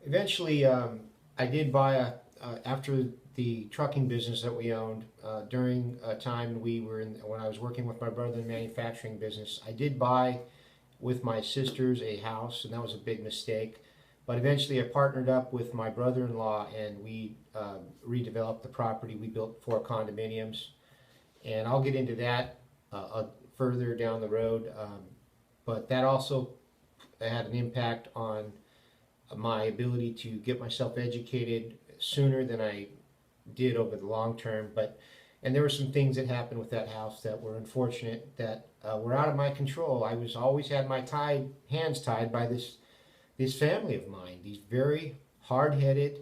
Eventually, I did buy after the trucking business that we owned, during a time when I was working with my brother in the manufacturing business. I did buy with my sisters a house, and that was a big mistake. But eventually, I partnered up with my brother-in-law, and we redeveloped the property. We built 4 condominiums, and I'll get into that further down the road. But that also had an impact on my ability to get myself educated sooner than I did over the long term. And there were some things that happened with that house that were unfortunate, that were out of my control. I was always had my hands tied by this family of mine, these very hard-headed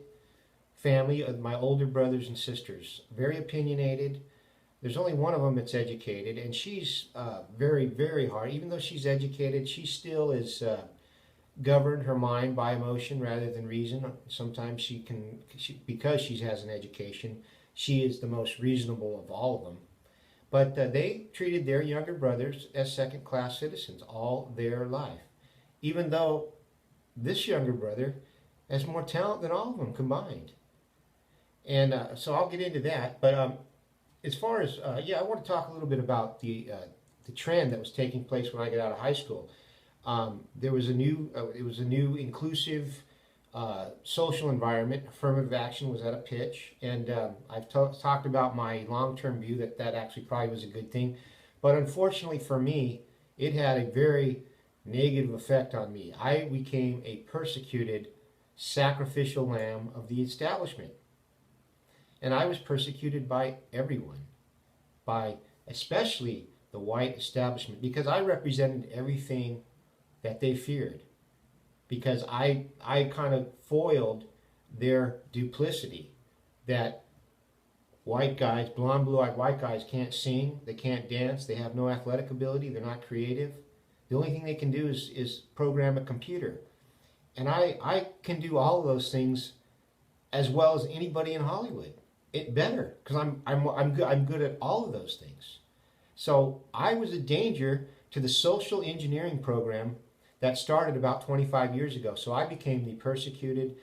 family of my older brothers and sisters, very opinionated. There's only one of them that's educated, and she's very, very hard. Even though she's educated, she still is governed her mind by emotion rather than reason. Sometimes because she has an education, she is the most reasonable of all of them. But they treated their younger brothers as second-class citizens all their life, even though this younger brother has more talent than all of them combined. And so I'll get into that. But as far as I want to talk a little bit about the trend that was taking place when I got out of high school. There was it was a new inclusive social environment. Affirmative action was at a pitch, and I've talked about my long-term view that actually probably was a good thing, but unfortunately for me, it had a very negative effect on me. I became a persecuted, sacrificial lamb of the establishment, and I was persecuted by everyone, by especially the white establishment, because I represented everything that they feared, because I kind of foiled their duplicity, that white guys, blonde, blue-eyed white guys, can't sing, they can't dance, they have no athletic ability, they're not creative. The only thing they can do is program a computer. And I can do all of those things as well as anybody in Hollywood. It better, because I'm good at all of those things. So I was a danger to the social engineering program that started about 25 years ago. So I became the persecuted,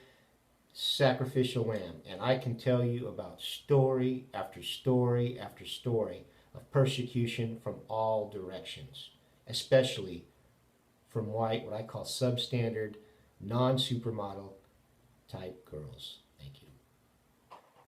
sacrificial lamb. And I can tell you about story after story after story of persecution from all directions, especially from white, what I call substandard, non-supermodel type girls.